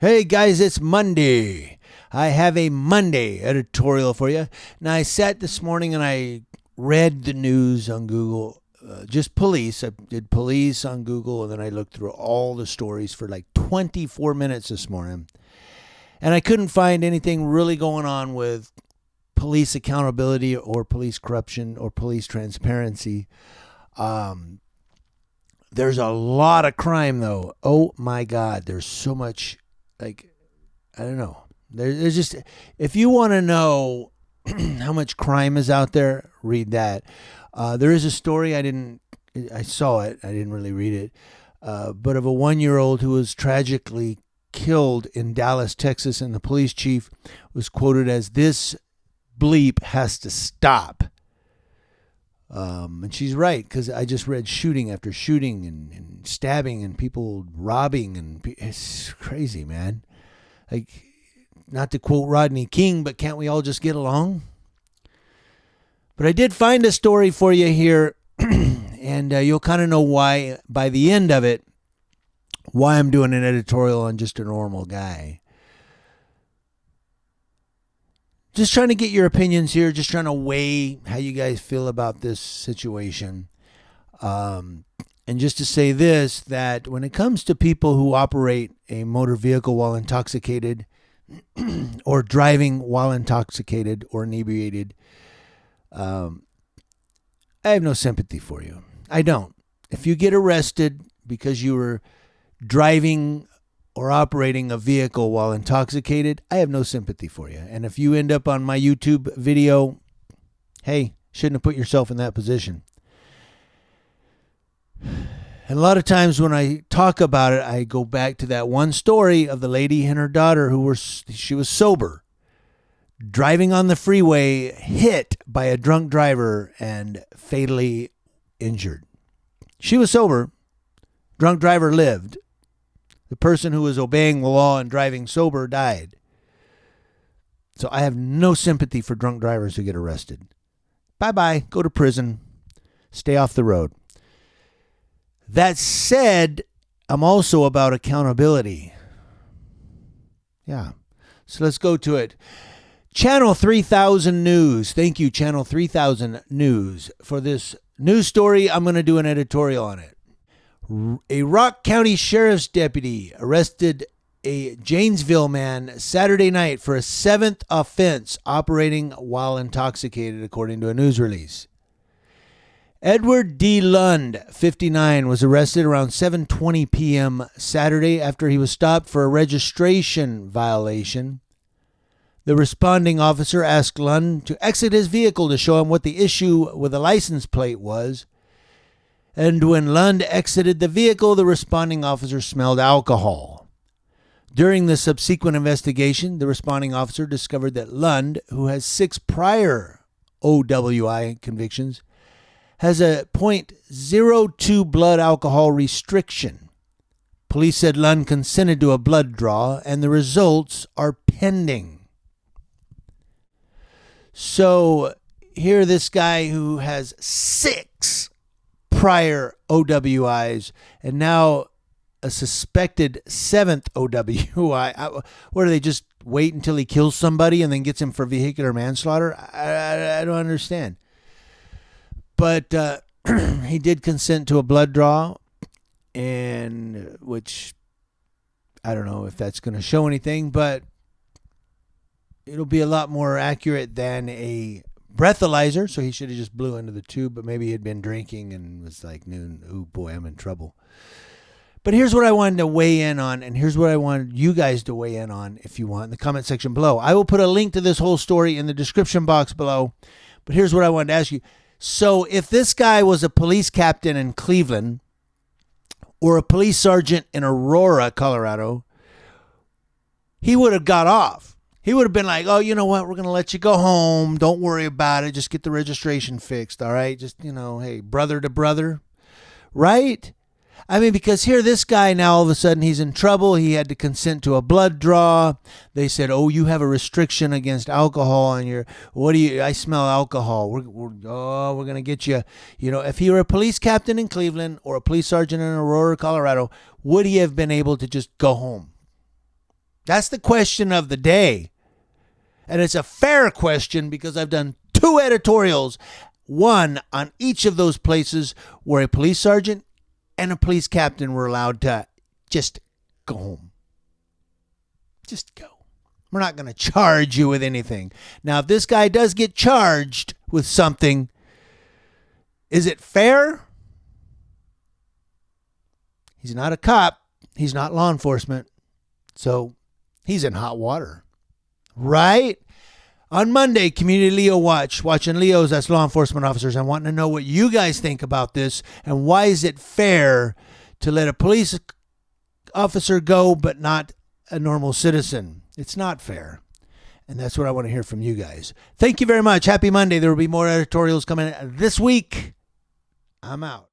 Hey guys, it's Monday. I have a Monday editorial for you. Now, I sat this morning and I read the news on Google, just police. I did police on Google, and then I looked through all the stories for like 24 minutes this morning. And I couldn't find anything really going on with police accountability or police corruption or police transparency. There's a lot of crime, though. Oh my God, there's so much. Like, I don't know. There's just, if you want to know how much crime is out there, read that. There is a story I saw it. I didn't really read it. But of a 1-year-old who was tragically killed in Dallas, Texas, and the police chief was quoted as, "This bleep has to stop." And she's right, because I just read shooting after shooting and stabbing and people robbing, and it's crazy, man. Like, not to quote Rodney King, but can't we all just get along? But I did find a story for you here, and you'll kind of know why, by the end of it, why I'm doing an editorial on just a normal guy. Just trying to get your opinions here, just trying to weigh how you guys feel about this situation. And just to say this, that when it comes to people who operate a motor vehicle while intoxicated or driving while intoxicated or inebriated, I have no sympathy for you. I don't. If you get arrested because you were driving or operating a vehicle while intoxicated, I have no sympathy for you. And if you end up on my YouTube video, hey, shouldn't have put yourself in that position. And a lot of times when I talk about it, I go back to that one story of the lady and her daughter she was sober, driving on the freeway, hit by a drunk driver and fatally injured. She was sober. Drunk driver lived. The person who was obeying the law and driving sober died. So I have no sympathy for drunk drivers who get arrested. Bye-bye. Go to prison. Stay off the road. That said, I'm also about accountability. Yeah. So let's go to it. Channel 3000 News. Thank you, Channel 3000 News. For this news story, I'm going to do an editorial on it. A Rock County Sheriff's deputy arrested a Janesville man Saturday night for a 7th offense operating while intoxicated, according to a news release. Edward D. Lund, 59, was arrested around 7:20 p.m. Saturday after he was stopped for a registration violation. The responding officer asked Lund to exit his vehicle to show him what the issue with the license plate was. And when Lund exited the vehicle, the responding officer smelled alcohol. During the subsequent investigation, the responding officer discovered that Lund, who has 6 prior OWI convictions, has a .02 blood alcohol restriction. Police said Lund consented to a blood draw, and the results are pending. So here, this guy who has 6 prior OWIs and now a suspected 7th OWI. What, do they just wait until he kills somebody and then gets him for vehicular manslaughter? I don't understand. But he did consent to a blood draw, and which I don't know if that's going to show anything, but it'll be a lot more accurate than a breathalyzer, so he should have just blew into the tube, but maybe he had been drinking and was like, "Oh boy, I'm in trouble." But here's what I wanted to weigh in on, and here's what I wanted you guys to weigh in on if you want in the comment section below. I will put a link to this whole story in the description box below, but here's what I wanted to ask you. So if this guy was a police captain in Cleveland or a police sergeant in Aurora, Colorado, he would have got off. He would have been like, "Oh, you know what? We're going to let you go home. Don't worry about it. Just get the registration fixed, all right? Just, hey, brother to brother." Right? I mean, because here, this guy now, all of a sudden, he's in trouble. He had to consent to a blood draw. They said, "Oh, you have a restriction against alcohol on your, I smell alcohol. We're going to get you." If he were a police captain in Cleveland or a police sergeant in Aurora, Colorado, would he have been able to just go home? That's the question of the day. And it's a fair question because I've done 2 editorials, one on each of those places where a police sergeant and a police captain were allowed to just go home. Just go. We're not going to charge you with anything. Now, if this guy does get charged with something, is it fair? He's not a cop. He's not law enforcement. So he's in hot water. Right? On Monday, Community Leo Watch, watching Leos, that's law enforcement officers. I'm wanting to know what you guys think about this and why is it fair to let a police officer go but not a normal citizen? It's not fair. And that's what I want to hear from you guys. Thank you very much. Happy Monday. There will be more editorials coming this week. I'm out.